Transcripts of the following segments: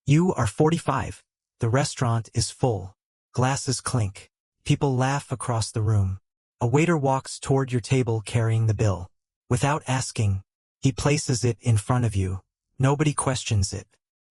You are 45. The restaurant is full. Glasses clink. People laugh across the room. A waiter walks toward your table carrying the bill. Without asking, he places it in front of you. Nobody questions it.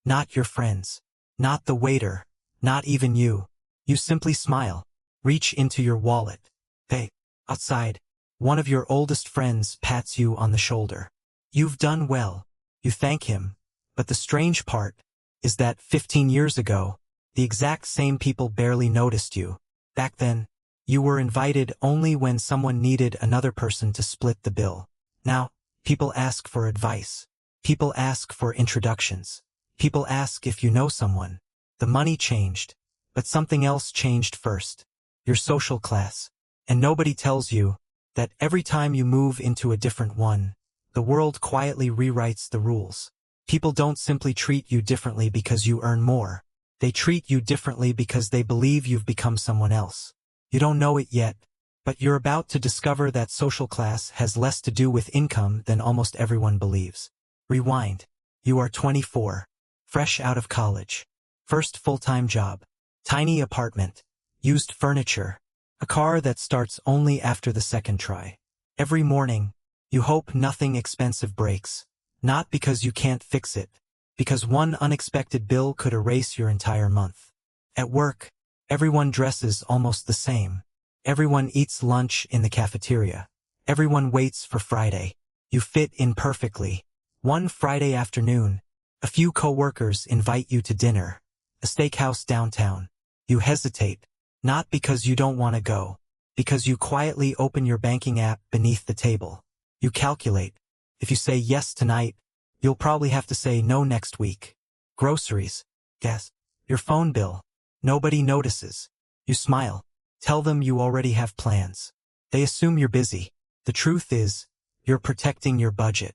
Not your friends. Not the waiter. Not even you. You simply smile. Reach into your wallet. Hey, outside. One of your oldest friends pats you on the shoulder. You've done well. You thank him. But the strange part is that 15 years ago, the exact same people barely noticed you. Back then, you were invited only when someone needed another person to split the bill. Now, people ask for advice. People ask for introductions. People ask if you know someone. The money changed, but something else changed first. Your social class. And nobody tells you that every time you move into a different one, the world quietly rewrites the rules. People don't simply treat you differently because you earn more. They treat you differently because they believe you've become someone else. You don't know it yet, but you're about to discover that social class has less to do with income than almost everyone believes. Rewind. You are 24. Fresh out of college. First full-time job. Tiny apartment. Used furniture. A car that starts only after the second try. Every morning, you hope nothing expensive breaks. Not because you can't fix it, because one unexpected bill could erase your entire month. At work, everyone dresses almost the same. Everyone eats lunch in the cafeteria. Everyone waits for Friday. You fit in perfectly. One Friday afternoon, a few coworkers invite you to dinner. A steakhouse downtown. You hesitate, not because you don't want to go, because you quietly open your banking app beneath the table. You calculate. If you say yes tonight, you'll probably have to say no next week. Groceries. Gas. Your phone bill. Nobody notices. You smile. Tell them you already have plans. They assume you're busy. The truth is, you're protecting your budget.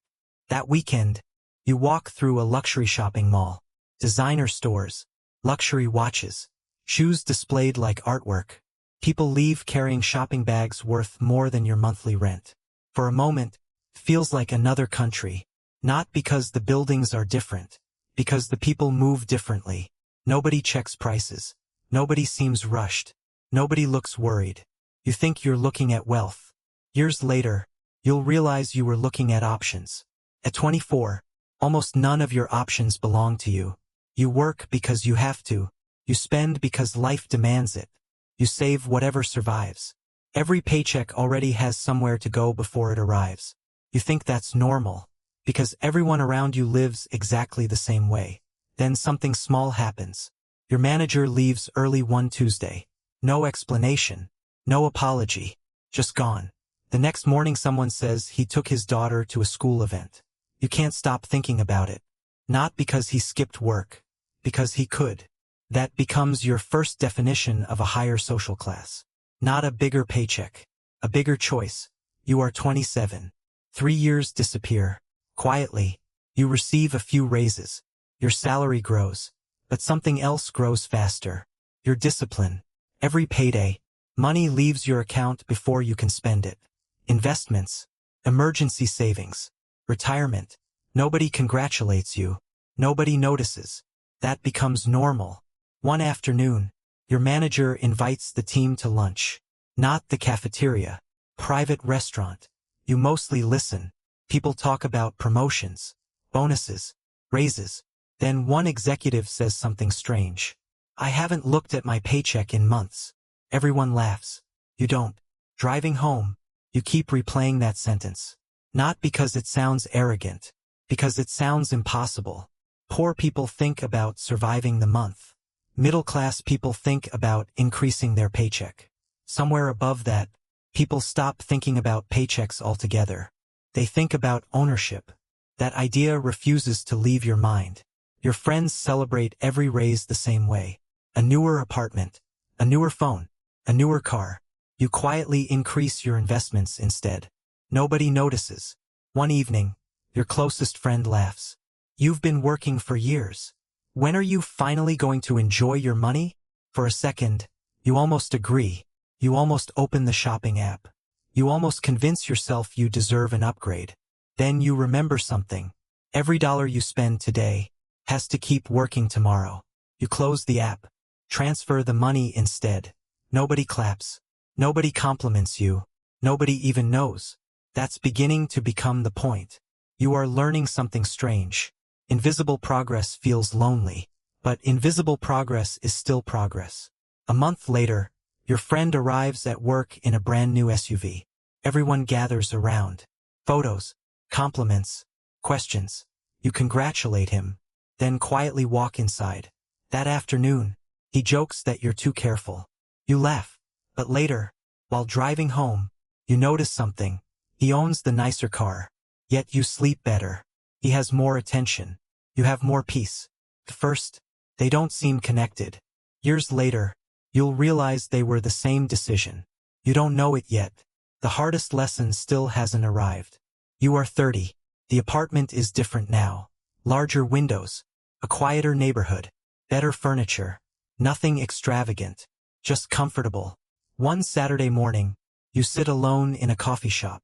That weekend, you walk through a luxury shopping mall. Designer stores. Luxury watches. Shoes displayed like artwork. People leave carrying shopping bags worth more than your monthly rent. For a moment, it feels like another country. Not because the buildings are different, because the people move differently. Nobody checks prices. Nobody seems rushed. Nobody looks worried. You think you're looking at wealth. Years later, you'll realize you were looking at options. At 24, almost none of your options belong to you. You work because you have to. You spend because life demands it. You save whatever survives. Every paycheck already has somewhere to go before it arrives. You think that's normal, because everyone around you lives exactly the same way. Then something small happens. Your manager leaves early one Tuesday. No explanation. No apology. Just gone. The next morning someone says he took his daughter to a school event. You can't stop thinking about it. Not because he skipped work. Because he could. That becomes your first definition of a higher social class. Not a bigger paycheck. A bigger choice. You are 27. 3 years disappear. Quietly, you receive a few raises. Your salary grows. But something else grows faster. Your discipline. Every payday, money leaves your account before you can spend it. Investments. Emergency savings. Retirement. Nobody congratulates you. Nobody notices. That becomes normal. One afternoon, your manager invites the team to lunch. Not the cafeteria. Private restaurant. You mostly listen. People talk about promotions, bonuses, raises. Then one executive says something strange. I haven't looked at my paycheck in months. Everyone laughs. You don't. Driving home, you keep replaying that sentence. Not because it sounds arrogant, because it sounds impossible. Poor people think about surviving the month. Middle-class people think about increasing their paycheck. Somewhere above that, people stop thinking about paychecks altogether. They think about ownership. That idea refuses to leave your mind. Your friends celebrate every raise the same way. A newer apartment, a newer phone, a newer car. You quietly increase your investments instead. Nobody notices. One evening, your closest friend laughs. You've been working for years. When are you finally going to enjoy your money? For a second, you almost agree. You almost open the shopping app. You almost convince yourself you deserve an upgrade. Then you remember something. Every dollar you spend today Has to keep working tomorrow. You close the app. Transfer the money instead. Nobody claps. Nobody compliments you. Nobody even knows. That's beginning to become the point. You are learning something strange. Invisible progress feels lonely. But invisible progress is still progress. A month later, your friend arrives at work in a brand new SUV. Everyone gathers around. Photos, compliments, questions. You congratulate him, then quietly walk inside. That afternoon, he jokes that you're too careful. You laugh, but later, while driving home, you notice something. He owns the nicer car, yet you sleep better. He has more attention. You have more peace. At first, they don't seem connected. Years later, you'll realize they were the same decision. You don't know it yet. The hardest lesson still hasn't arrived. You are 30. The apartment is different now. Larger windows, a quieter neighborhood, better furniture, nothing extravagant, just comfortable. One Saturday morning, you sit alone in a coffee shop.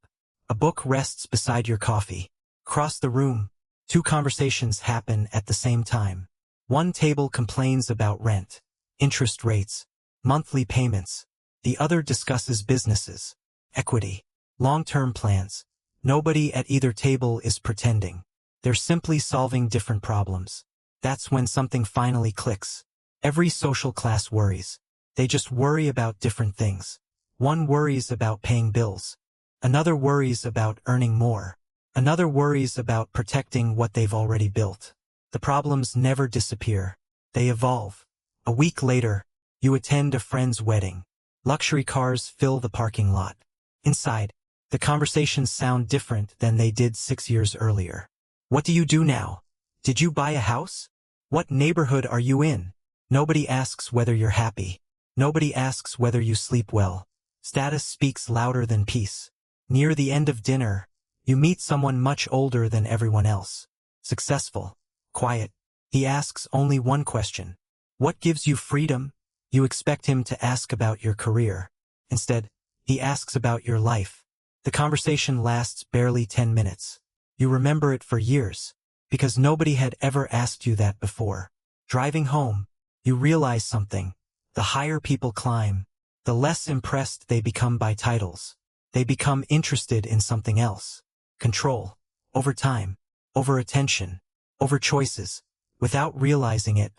A book rests beside your coffee. Across the room, two conversations happen at the same time. One table complains about rent, interest rates, monthly payments. The other discusses businesses, equity, long-term plans. Nobody at either table is pretending. They're simply solving different problems. That's when something finally clicks. Every social class worries. They just worry about different things. One worries about paying bills. Another worries about earning more. Another worries about protecting what they've already built. The problems never disappear. They evolve. A week later, you attend a friend's wedding. Luxury cars fill the parking lot. Inside, the conversations sound different than they did 6 years earlier. What do you do now? Did you buy a house? What neighborhood are you in? Nobody asks whether you're happy. Nobody asks whether you sleep well. Status speaks louder than peace. Near the end of dinner, you meet someone much older than everyone else. Successful. Quiet. He asks only one question. What gives you freedom? You expect him to ask about your career. Instead, he asks about your life. The conversation lasts barely 10 minutes. You remember it for years, because nobody had ever asked you that before. Driving home, you realize something. The higher people climb, the less impressed they become by titles. They become interested in something else. Control. Over time. Over attention. Over choices. Without realizing it,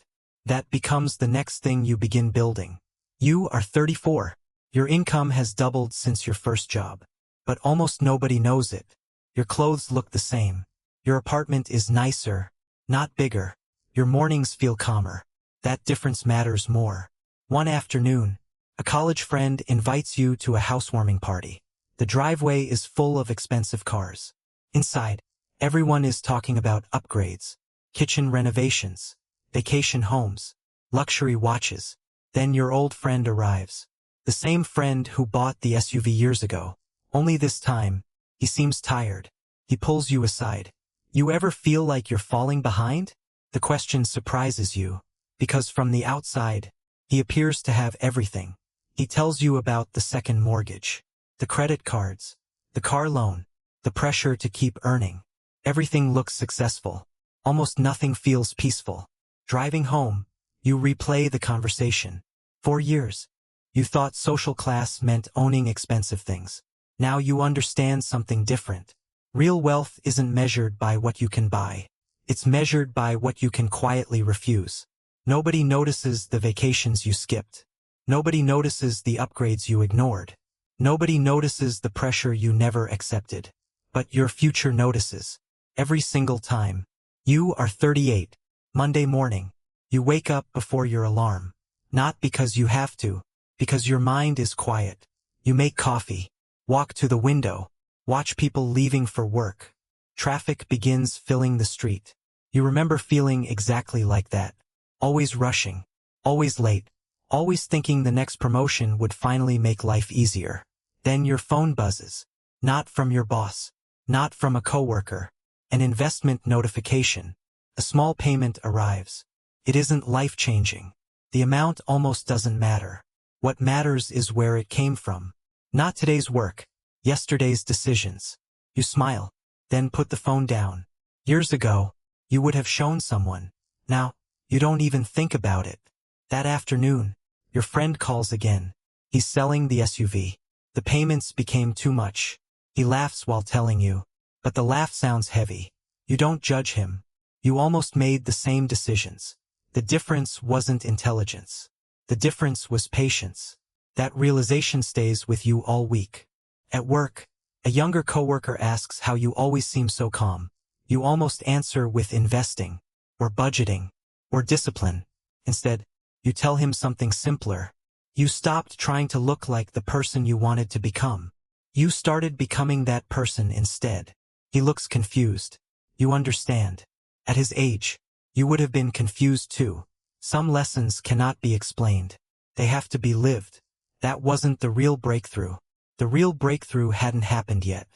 that becomes the next thing you begin building. You are 34. Your income has doubled since your first job. But almost nobody knows it. Your clothes look the same. Your apartment is nicer, not bigger. Your mornings feel calmer. That difference matters more. One afternoon, a college friend invites you to a housewarming party. The driveway is full of expensive cars. Inside, everyone is talking about upgrades, kitchen renovations, vacation homes, luxury watches. Then your old friend arrives. The same friend who bought the SUV years ago. Only this time, he seems tired. He pulls you aside. You ever feel like you're falling behind? The question surprises you, because from the outside, he appears to have everything. He tells you about the second mortgage, the credit cards, the car loan, the pressure to keep earning. Everything looks successful. Almost nothing feels peaceful. Driving home, you replay the conversation. 4 years. You thought social class meant owning expensive things. Now you understand something different. Real wealth isn't measured by what you can buy. It's measured by what you can quietly refuse. Nobody notices the vacations you skipped. Nobody notices the upgrades you ignored. Nobody notices the pressure you never accepted. But your future notices. Every single time. You are 38. Monday morning. You wake up before your alarm. Not because you have to, because your mind is quiet. You make coffee. Walk to the window. Watch people leaving for work. Traffic begins filling the street. You remember feeling exactly like that. Always rushing. Always late. Always thinking the next promotion would finally make life easier. Then your phone buzzes. Not from your boss. Not from a coworker. An investment notification. A small payment arrives. It isn't life-changing. The amount almost doesn't matter. What matters is where it came from. Not today's work. Yesterday's decisions. You smile, then put the phone down. Years ago, you would have shown someone. Now, you don't even think about it. That afternoon, your friend calls again. He's selling the SUV. The payments became too much. He laughs while telling you, but the laugh sounds heavy. You don't judge him. You almost made the same decisions. The difference wasn't intelligence. The difference was patience. That realization stays with you all week. At work, a younger coworker asks how you always seem so calm. You almost answer with investing, or budgeting, or discipline. Instead, you tell him something simpler. You stopped trying to look like the person you wanted to become. You started becoming that person instead. He looks confused. You understand. At his age, you would have been confused too. Some lessons cannot be explained. They have to be lived. That wasn't the real breakthrough. The real breakthrough hadn't happened yet.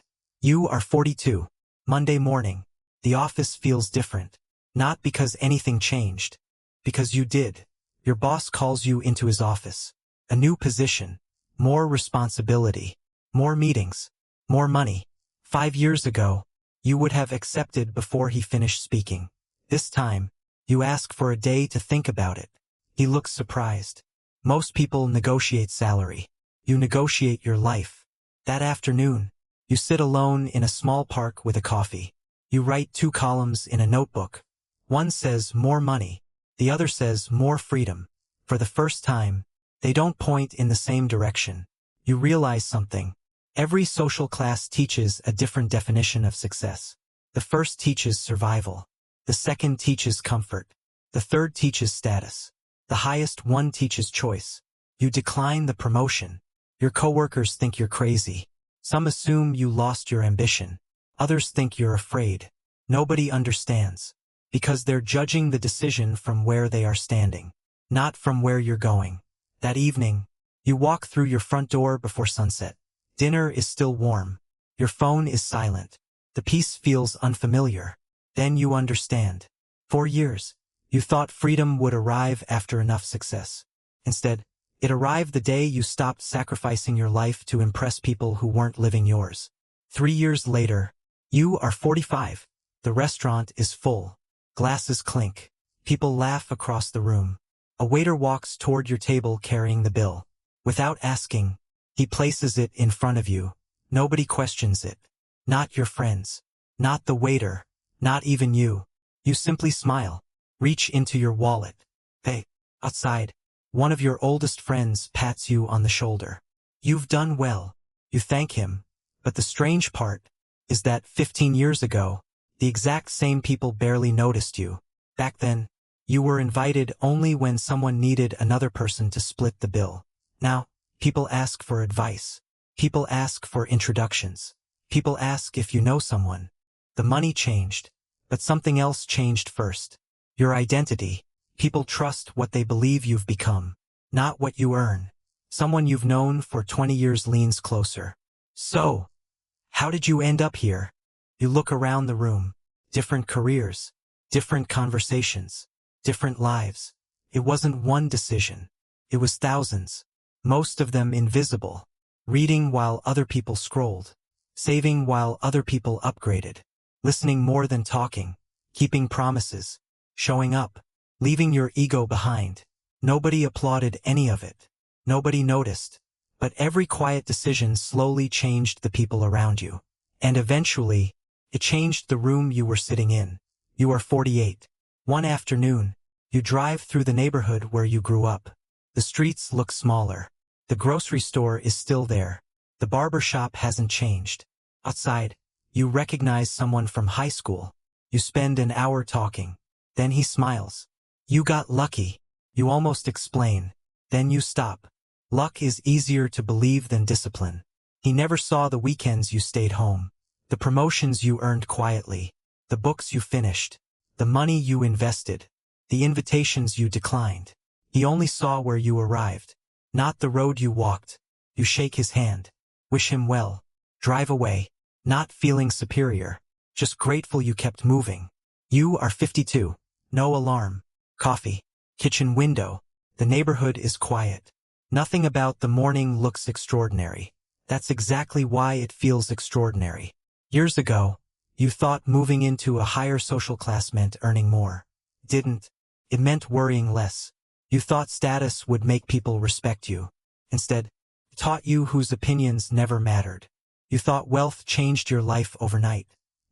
You are 42. Monday morning. The office feels different. Not because anything changed. Because you did. Your boss calls you into his office. A new position. More responsibility. More meetings. More money. 5 years ago, you would have accepted before he finished speaking. This time, you ask for a day to think about it. He looks surprised. Most people negotiate salary. You negotiate your life. That afternoon, you sit alone in a small park with a coffee. You write 2 columns in a notebook. One says more money. The other says more freedom. For the first time, they don't point in the same direction. You realize something. Every social class teaches a different definition of success. The first teaches survival. The second teaches comfort. The third teaches status. The highest one teaches choice. You decline the promotion. Your coworkers think you're crazy. Some assume you lost your ambition. Others think you're afraid. Nobody understands. Because they're judging the decision from where they are standing, not from where you're going. That evening, you walk through your front door before sunset. Dinner is still warm. Your phone is silent. The peace feels unfamiliar. Then you understand. For years, you thought freedom would arrive after enough success. Instead, it arrived the day you stopped sacrificing your life to impress people who weren't living yours. 3 years later, you are 45. The restaurant is full. Glasses clink. People laugh across the room. A waiter walks toward your table carrying the bill. Without asking, he places it in front of you. Nobody questions it. Not your friends. Not the waiter. Not even you. You simply smile. Reach into your wallet. Pay. Outside, one of your oldest friends pats you on the shoulder. You've done well. You thank him. But the strange part is that 15 years ago, the exact same people barely noticed you. Back then, you were invited only when someone needed another person to split the bill. Now, people ask for advice. People ask for introductions. People ask if you know someone. The money changed, but something else changed first. Your identity. People trust what they believe you've become, not what you earn. Someone you've known for 20 years leans closer. So, how did you end up here? You look around the room. Different careers, different conversations, different lives. It wasn't one decision. It was thousands. Most of them invisible. Reading while other people scrolled. Saving while other people upgraded. Listening more than talking. Keeping promises. Showing up. Leaving your ego behind. Nobody applauded any of it. Nobody noticed. But every quiet decision slowly changed the people around you. And eventually, it changed the room you were sitting in. You are 48. One afternoon, you drive through the neighborhood where you grew up. The streets look smaller. The grocery store is still there. The barber shop hasn't changed. Outside, you recognize someone from high school. You spend an hour talking. Then he smiles. You got lucky. You almost explain. Then you stop. Luck is easier to believe than discipline. He never saw the weekends you stayed home. The promotions you earned quietly, the books you finished, the money you invested, the invitations you declined. He only saw where you arrived, not the road you walked. You shake his hand, wish him well, drive away, not feeling superior, just grateful you kept moving. You are 52, no alarm, coffee, kitchen window, the neighborhood is quiet. Nothing about the morning looks extraordinary. That's exactly why it feels extraordinary. Years ago, you thought moving into a higher social class meant earning more. Didn't. It meant worrying less. You thought status would make people respect you. Instead, it taught you whose opinions never mattered. You thought wealth changed your life overnight.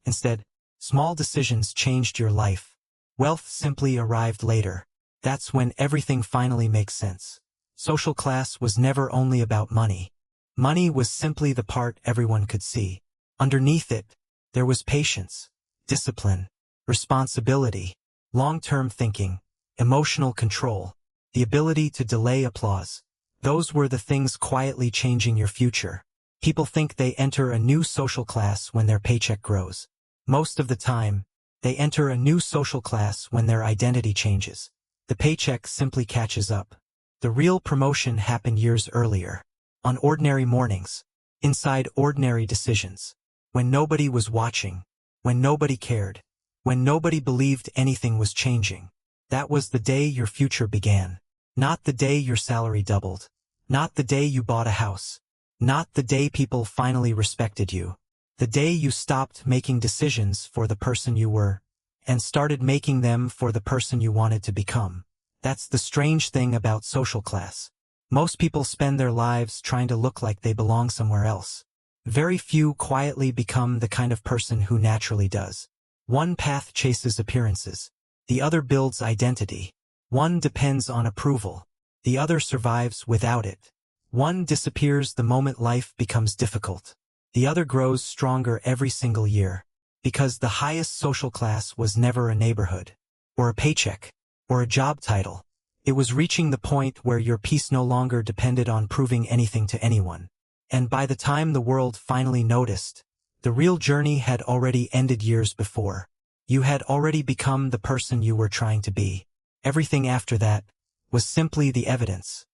Instead, small decisions changed your life. Wealth simply arrived later. That's when everything finally makes sense. Social class was never only about money. Money was simply the part everyone could see. Underneath it, there was patience, discipline, responsibility, long-term thinking, emotional control, the ability to delay applause. Those were the things quietly changing your future. People think they enter a new social class when their paycheck grows. Most of the time, they enter a new social class when their identity changes. The paycheck simply catches up. The real promotion happened years earlier. On ordinary mornings. Inside ordinary decisions. When nobody was watching. When nobody cared. When nobody believed anything was changing. That was the day your future began. Not the day your salary doubled. Not the day you bought a house. Not the day people finally respected you. The day you stopped making decisions for the person you were, and started making them for the person you wanted to become. That's the strange thing about social class. Most people spend their lives trying to look like they belong somewhere else. Very few quietly become the kind of person who naturally does. One path chases appearances. The other builds identity. One depends on approval. The other survives without it. One disappears the moment life becomes difficult. The other grows stronger every single year. Because the highest social class was never a neighborhood, or a paycheck, or a job title. It was reaching the point where your peace no longer depended on proving anything to anyone. And by the time the world finally noticed, the real journey had already ended years before. You had already become the person you were trying to be. Everything after that was simply the evidence.